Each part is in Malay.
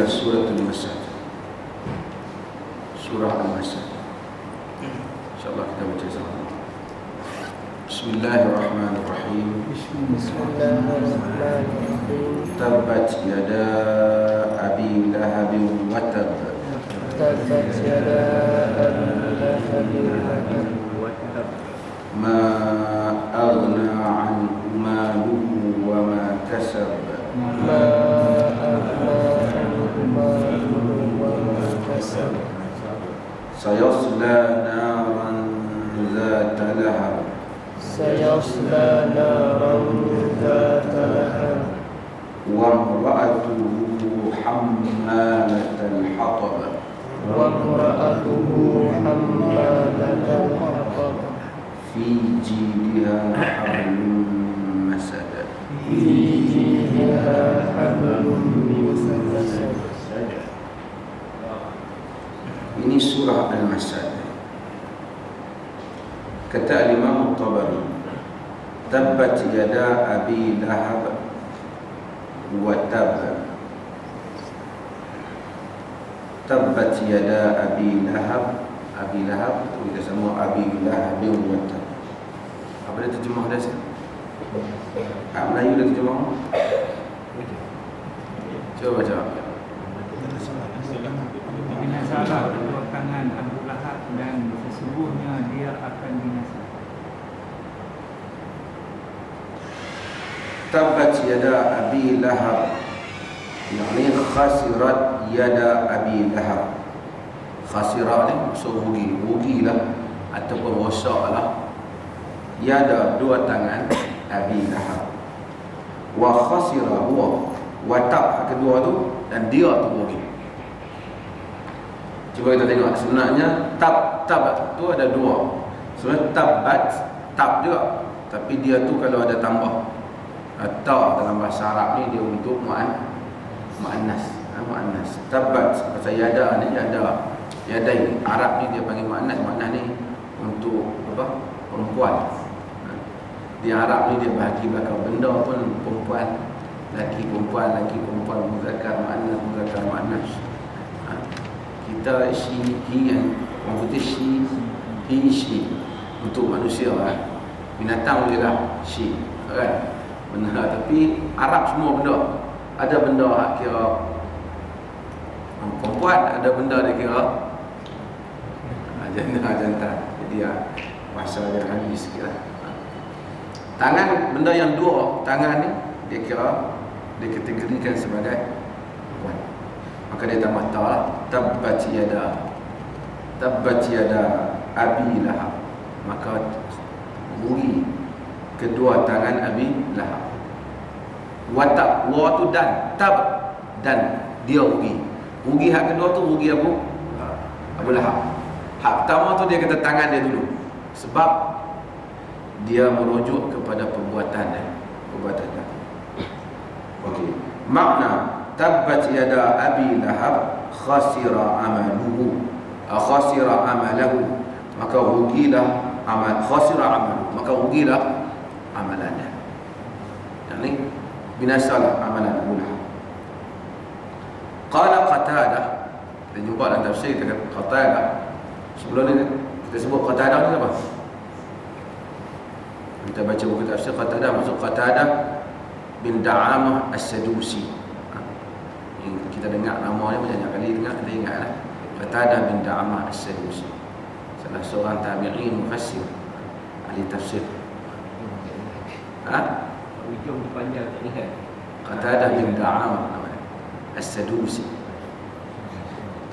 adalah surah Al-Masad. Surah Al-Masad. InsyaAllah kita baca sama. Bismillahirrahmanirrahim. Bismillahirrahmanirrahim. Tabbat yada abi lahabin wa tab. Tabbat yada abi lahabin wa tab. Ma aghna anhu maluhu wa ma kasab. Ma aghna anhu maluhu wa ma kasab. Sayasla naran zata lahab. Sayasla naran zata lahab. Wa imra'atuhu hammalatal hatab. Wa imra'atuhu hammalatal hatab. Fi jidha hablum masad. Fi jidha hablum masad. Ini surah Al-Masad. Kata Imam Tabari, tabbat yada abi lahab wa tab. Tabbat yada abi lahab. Abi lahab kita semua abi lahab wa tab. Apa dia terjemah dia sekarang? Melayu dia terjemah. Coba baca. Binasalah kedua tangan Abu Lahab dan sesungguhnya dia akan binasa. Tabbat yada abi lahab, yakni khasirat yada abi lahab. Khasirat ni maksud rugilah ataupun rosaklah yada dua tangan abi lahab. Wa khasira huwa, wa tab kedua tu, dan dia tu rugi. Cuba kita tengok, sebenarnya tab tu ada dua. Sebenarnya tabbat, tab juga, tapi dia tu kalau ada tambah ta dalam bahasa Arab ni dia untuk muannas. Muannas. Tabbat bahasa yada ni, yadai. Arab ni dia panggil muannas. Muannas ni untuk apa? Perempuan. Di Arab ni dia bahagi belakang benda pun perempuan, laki perempuan, muzakkar muannas. Kita he yang orang kata she untuk manusia kan. Binatang boleh lah she kan, benar. Tapi Arab semua benda, ada benda kira perempuan, ada benda dia kira jantan. Jadi bahasa dia hadis sikit lah. Tangan, benda yang dua tangan ni dia kira dikategorikan sebagai perempuan. Maka dia tambah ta lah. Tabbat yada abi lahab. Maka rugi kedua tangan abi lahab. Watab, wa tu dan, tab dan dia rugi. Rugi hak kedua tu rugi Abu Lahab. Hak pertama tu dia kata tangan dia dulu, sebab dia merujuk kepada perbuatan dia. Okey. Makna tabbat yada abi lahab khasira amaluhu. Maka rugilah maka rugilah amalannya. Yani binasalah amalan Abu Lahab. Qala Qatadah, kita jumpa dalam tafsir kita kata Qatadah. Sebelum ni kita sebut Qatadah ni apa? Kita baca buku tafsir Qatadah, maksud Qatadah bin Da'amah As-Sadusi. Kita dengar nama dia banyak kali, kita ingatlah Qatadah bin Da'amah As-Sadusi, salah seorang tabi'in mufassir, ahli tafsir. Ujung panjang tak ingat. Qatadah bin Da'amah As-Sadusi.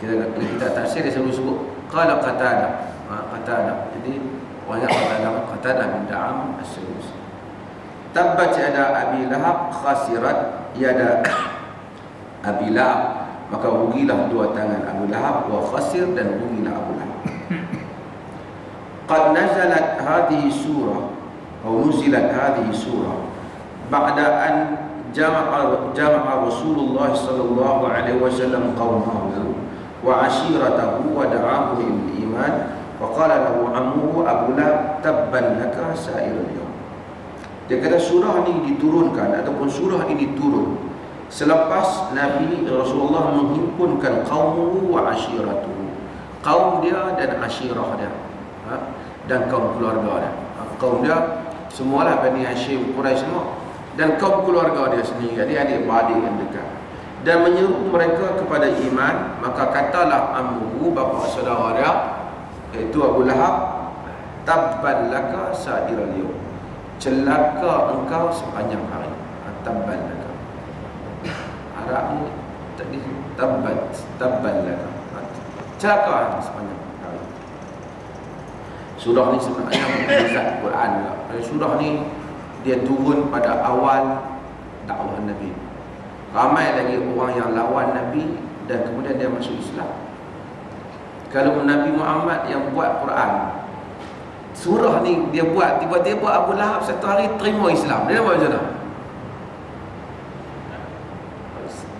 Kita tafsir dia selalu sebut qala Qatadah. Jadi banyak Qatadah bin Da'amah As-Sadusi. Tabbat yada abi lahab khasirat yada abi lahab. Maka rugilah dua tangan Abu Lahab, wa khasir, dan rugilah Abu Lahab. Qad nazalat hadhihi surah atau nuzilat hadhihi surah ba'da an jama'a Rasulullah sallallahu alaihi wasallam qaumahu wa ashiratahu wa da'ahu lil iman wa qala lahu ammuhu Abu Lahab tabban laka sa'irul yawm. Dia kata surah ini diturunkan ataupun surah ini turun selepas Nabi Rasulullah menghimpunkan qaumuhu wa ashiratuhu, kaum dia dan ashirah dia, dan kaum keluarga dia. Kaum dia semualah Bani Hashim, Quraisy semua, dan kaum keluarga dia sendiri, adik-beradik yang dekat, dan menyeru mereka kepada iman. Maka katalah ammuhu, bapa saudara dia, iaitu Abu Lahab, tabban laka sa'iral yawm, celaka engkau sepanjang hari. Tabban laka, Arab ni tadi tabban laka, celaka sepanjang hari. Surah ni sebenarnya mukjizat Quran juga. Surah ni dia turun pada awal dakwah Nabi. Ramai lagi orang yang lawan Nabi dan kemudian dia masuk Islam. Kalau Nabi Muhammad yang buat Quran, surah ni dia buat, tiba-tiba Abu Lahab satu hari terima Islam. Dia buat macam mana?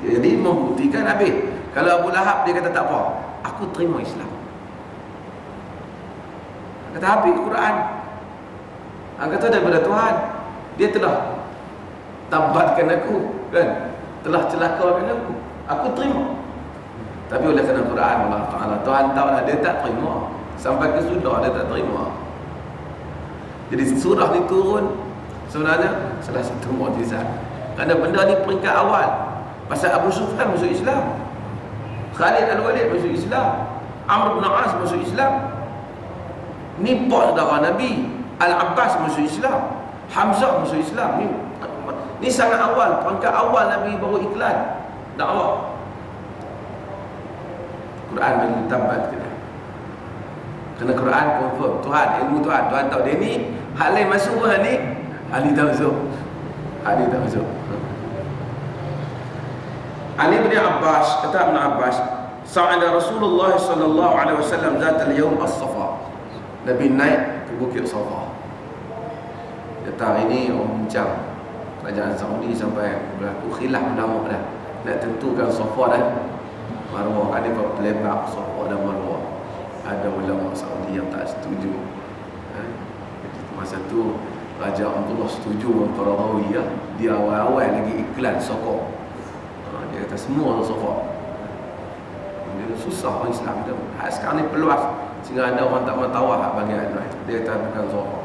Jadi membuktikan habis. Kalau Abu Lahab dia kata tak apa, aku terima Islam, kata habis Quran. Kata daripada Tuhan, dia telah tabatkan aku, kan, telah celakakan aku terima. Tapi oleh kerana Quran, Allah Ta'ala, Tuhan tahu lah, dia tak terima. Sampai ke sudah dia tak terima. Jadi surah ni turun sebenarnya salah satu mukjizat. Kerana benda ni peringkat awal. Pasal Abu Sufyan masuk Islam, Khalid Al-Walid masuk Islam, Amr bin As masuk Islam, ni pak saudara Nabi, Al-Abbas masuk Islam, Hamzah masuk Islam. Ni sangat awal, peringkat awal Nabi baru iklan dakwah. Quran bagi tabat kita. Kerana Quran confirm Tuhan, ilmu Tuhan, Tuhan tahu dia ni hak lain masuk pun ni, hak ni tak masuk, hak ni tak masuk. Ali bin Abbas, kata Ibn Abbas, sa'ada Rasulullah sallallahu alaihi wasallam zatal yawm as-Safa. Nabi naik ke bukit Safa. Kata hari ni orang bincang kerajaan Saudi sampai berlaku khilaf ulama dah nak tentukan Safa dan Marwah. Ada pelebak Safa dan Marwah. Ada ulama Saudi yang tak setuju. Masa tu Raja Abdullah setuju dengan Qaradawi, ya. Dia awal-awal lagi iklan sokong. Dia kata semua Safa. Dia susah orang Islam tu. Sekarang ni peluas sehingga ada orang tak mau tawaf hak bagian lain. Dia kata bukan Safa,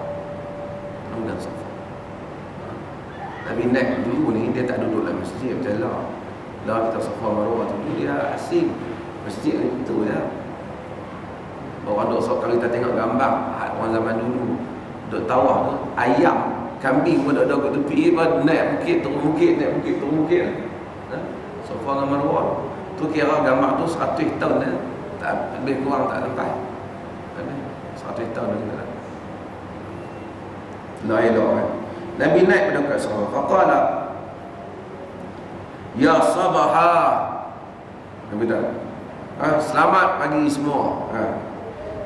bukan Safa. Nabi naik dulu ni dia tak duduk dalam masjid macam lah kita Safa Marwah tu, dia asing masjid ni betul ya. Orang duk sok, kalau kita tengok gambar orang zaman dulu duk tawaf tu, ayam, kambing pun duk kat tepi, naik bukit turun bukit, naik bukit turun bukit. Safa dengan Marwah tu kira gambar tu 100 tahun dah. Tak lebih kurang, tak sampai 100 tahun dah. La ilaha kan. Nabi naik pada dekat Safa. Faqala ya sabaha. Nabi dah, selamat pagi semua.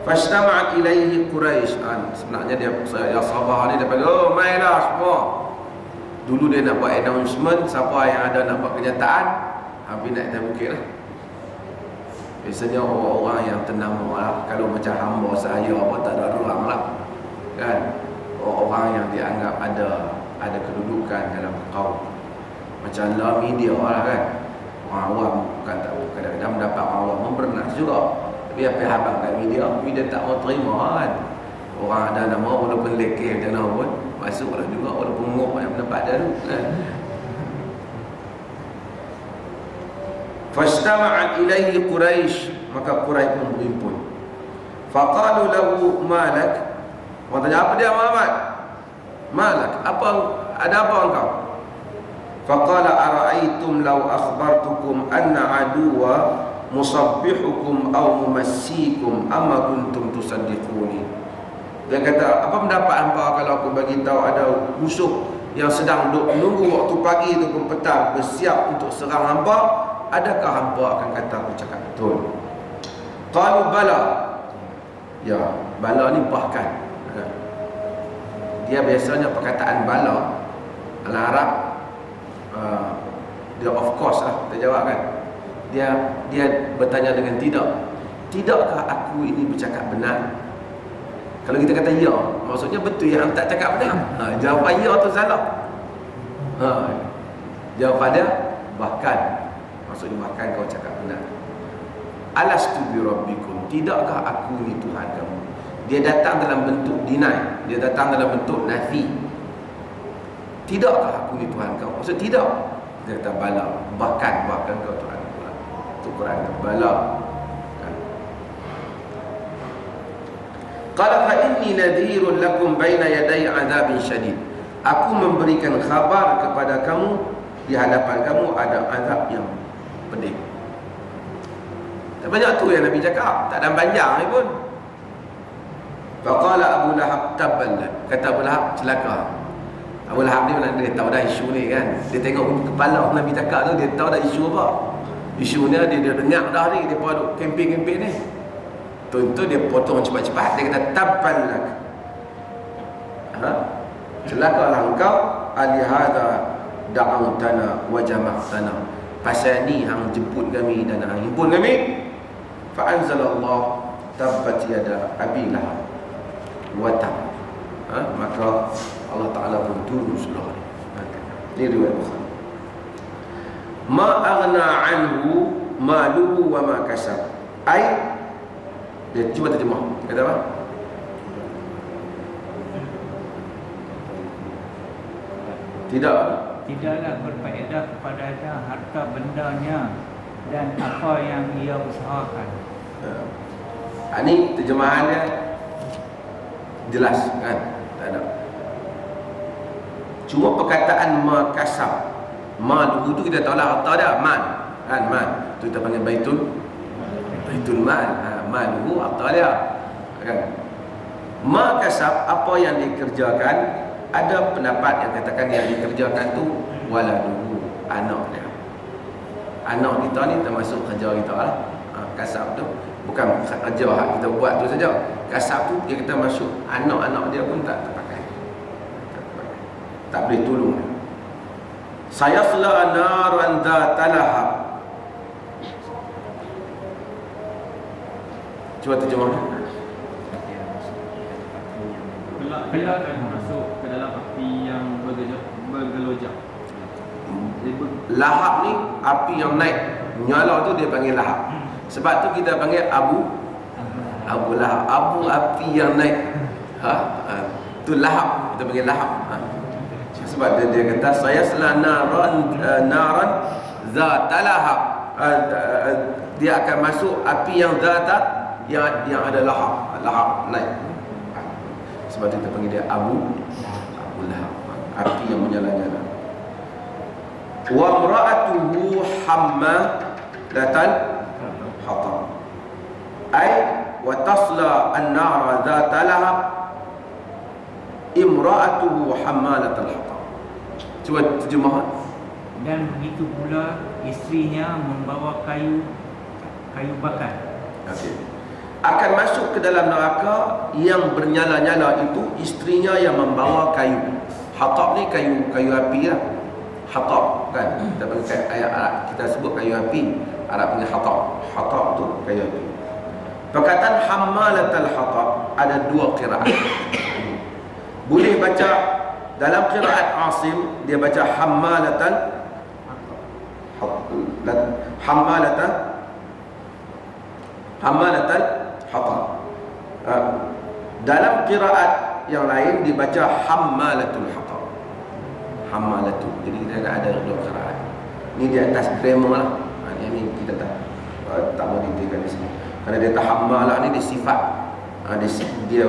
Fashtama'at ilaihi Quraisy. Sebenarnya dia ya Sabah ni dia panggil, oh mainlah semua. Dulu dia nak buat announcement, siapa yang ada nak buat kenyataan, habis naik atas bukit lah. Biasanya orang-orang yang ternama lah. Kalau macam hamba saya apa, tak ada ruang lah, kan. Orang yang dianggap ada kedudukan dalam kaum, macam lah media lah, kan. Orang awam bukan tak, kadang-kadang mendapat orang awam membernas juga. Tapi apa habang kat media tak mau terima, kan. Orang ada nama walaupun lekeh macam mana pun masuklah juga, walaupun ngok yang pendapat dia tu, kan. Fastama'at ilaihi Quraisy, maka Quraisy pun berhimpun. Faqalu lahu malak. Orang tanya, apa dia Muhammad? Malak, ada apa engkau? Faqala ara'aytum law akhbartukum anna aduwa musabbihukum aw mumassikum amma kuntum tusaddiquni. Dia kata, apa pendapat hangpa kalau aku bagi tahu ada musuh yang sedang duduk menunggu waktu pagi ataupun petang bersiap untuk serang hangpa, adakah hangpa akan kata aku cakap betul? Qalu bala. Ya, bala ni bahkan. Dia biasanya perkataan bala dalam Arab, dia of course lah, kita jawab kan. Dia bertanya dengan tidak. Tidakkah aku ini bercakap benar? Kalau kita kata ya, maksudnya betul yang tak cakap benar. Jawapan ya tu salah. Jawapan dia bahkan, maksudnya bahkan kau cakap benar. Alastu bi rabbikum, tidakkah aku ni Tuhan kamu? Dia datang dalam bentuk deny, dia datang dalam bentuk nafi. Tidakkah aku ni Tuhan kau? Maksud tidak. Dia kata bala, bahkan kau Tuhan pula. Itu Quran bala. Qala fa inni nadhirun lakum baina yaday adzabin syadid. Aku memberikan khabar kepada kamu, di hadapan kamu ada azab yang pedih. Tak banyak tu yang Nabi cakap, tak ada panjang ni pun. Faqala Abu Lahab tabban lak. Kata Abu Lahab, celaka. Abu Lahab ni mana dia tahu dah isu ni kan. Dia tengok kepala Nabi cakap tu, dia tahu dah isu apa. Isunya dia dengar dah ni, dia duk kempen-kempen ni. Tuan-tuan dia potong cepat-cepat, dia kata tabban lak. Celakalah engkau, alihada da'autana wa jama'tana. Pasal ni hang jemput kami dan hang himpun kami. Fa anzalallah tabbat yada abi lahab wa tab. Maka Allah Taala pun turun surah ni. Ini riwayat Bukhari. Ma aghna anhu maluhu wa ma kasab. Ai, dia cuba terjemah. Kata apa? Tidaklah berfaedah kepadanya harta bendanya dan apa yang ia usahakan. Ini terjemahannya jelas kan? Tak ada. Cuma perkataan makasab, mal itu kita tahu lah harta dia, mal kan, mal itu kita panggil baitul mal, mal itu harta dia kan. Makasab, apa yang dikerjakan, ada pendapat yang katakan yang dikerjakan tu waladuhu, anak dia. Anak kita ni termasuk kerja kita lah. Kasab tu bukan kerja hak kita buat tu saja. Kasab tu dia kita masuk anak-anak dia pun tak terpakai. Tak boleh tolong. Sayasla naran dzata lahab. Cuba terjemah. Kelak akan masuk ke dalam api yang bergelojak. Lahab ni api yang naik, nyala tu dia panggil lahab. Sebab tu kita panggil Abu Lahab. Abu api yang naik. Tu lahab, kita panggil lahab. Sebab dia kata saya naran zata lahab. Dia akan masuk api yang zata, yang ada lahab naik. Sebab tu kita panggil dia Abu Lahab, api yang menyala-nyala. Wa imra'atuhu hammalatal hatab. Ai wa tasla an-nar dzata lahab imra'atuhu hammalatal hatab. Cuba terjemah. Dan begitu pula isterinya membawa kayu bakar. Okey. Akan masuk ke dalam neraka yang bernyala-nyala itu isterinya yang membawa kayu. Hatab ni kayu api lah. Hatab kan. Kita pakai ayat Arab, kita sebut kayu api. Arab panggil hatab. Hatab tu kayu api. Perkataan hammalatal hatab ada dua qiraat. Boleh baca dalam qiraat Asim, dia baca hammalatan hatab. Dalam qiraat yang lain dibaca hammalatul hatab. Hammalatul. Jadi kita ada dua qiraat. Ini di atas grammar lah. Ini kita tak mau detailkan di sini. Kerana dia tahammalah ni dia sifat. Dia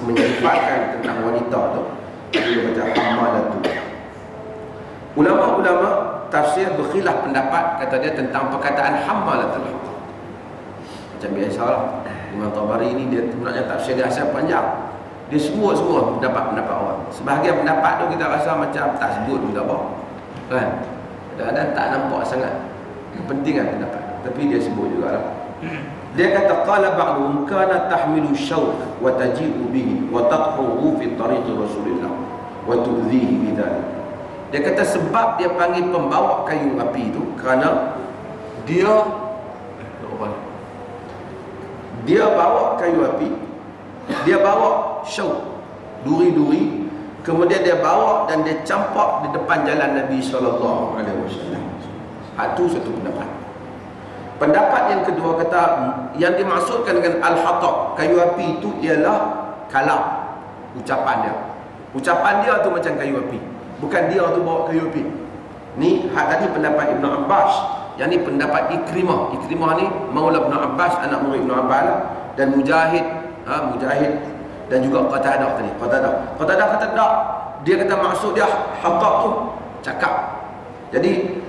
menyifatkan tentang wanita tu. Dia baca hammalatul. Ulama-ulama tafsir berkhilaf pendapat, kata dia tentang perkataan hammalatul hatab. Macam biasalah, Imam Tabari ni dia sebenarnya tafsir dia asal panjang. Dia semua pendapat-pendapat orang. Sebahagian pendapat tu kita rasa macam tak sebut pun tak apa. Kan? Kadang-kadang tak nampak sangat kepentingan pendapat. Tapi dia sebut jugalah. Dia kata qala ba'dhum kana tahmilu syawk wa taji'u bihi wa tadhuhu fi tariqi Rasulillah wa tu'dhihi bidzalik. Dia kata sebab dia panggil pembawa kayu api itu kerana dia bawa kayu api, dia bawa syawk, duri-duri, kemudian dia bawa dan dia campak di depan jalan Nabi SAW. Itu satu pendapat. Pendapat yang kedua kata yang dimaksudkan dengan al-hatab, kayu api itu ialah kalam, ucapan dia. Ucapan dia tu macam kayu api, bukan dia tu bawa kayu api. Ni tadi pendapat Ibn Abbas, yang ni pendapat Ikrimah. Ikrimah ni Maula Ibn Abbas, anak murid Ibn Abbas lah. Dan Mujahid, Mujahid dan juga Qatadah tadi. Qatadah kata tak. Dia kata maksud dia hatab tu cakap. Jadi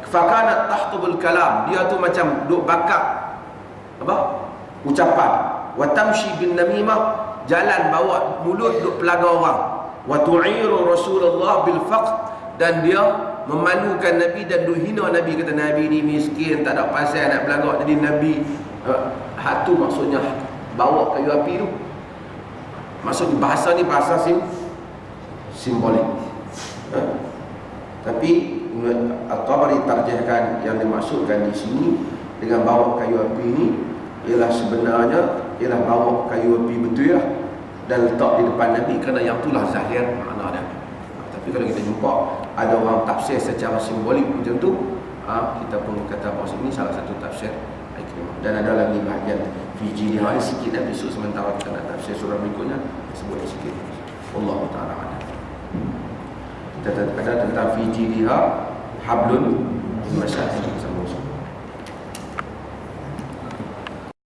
fakanat tahtubul kalam, dia tu macam duk bakar apa? Ucapan. Wa tamshi bin namimah, jalan bawa mulut duk pelaga orang. Wa tu'iru Rasulullah bil faqr, dan dia memalukan Nabi dan duk hina Nabi, kata Nabi ni miskin, tak ada pasal nak belagak jadi Nabi. Tu maksudnya bawa kayu api tu. Maksudnya bahasa ni bahasa simbolik. Tapi At-Tabari tarjihkan yang dimaksudkan di sini dengan bawa kayu api ni ialah sebenarnya ialah bawa kayu api betul lah dan letak di depan Nabi, kerana yang itulah zahir makna dia. Tapi kalau kita jumpa ada orang tafsir secara simbolik macam tu, kita pun kata bahawa ini salah satu tafsir Ikrimah. Dan ada lagi bahagian Fiji ni sikit dan besok sementara kita nak tafsir surah berikutnya sebut sikit. Allah Ta'ala ada. Kita ada tentang Fiji dia hablun masyarakat sama.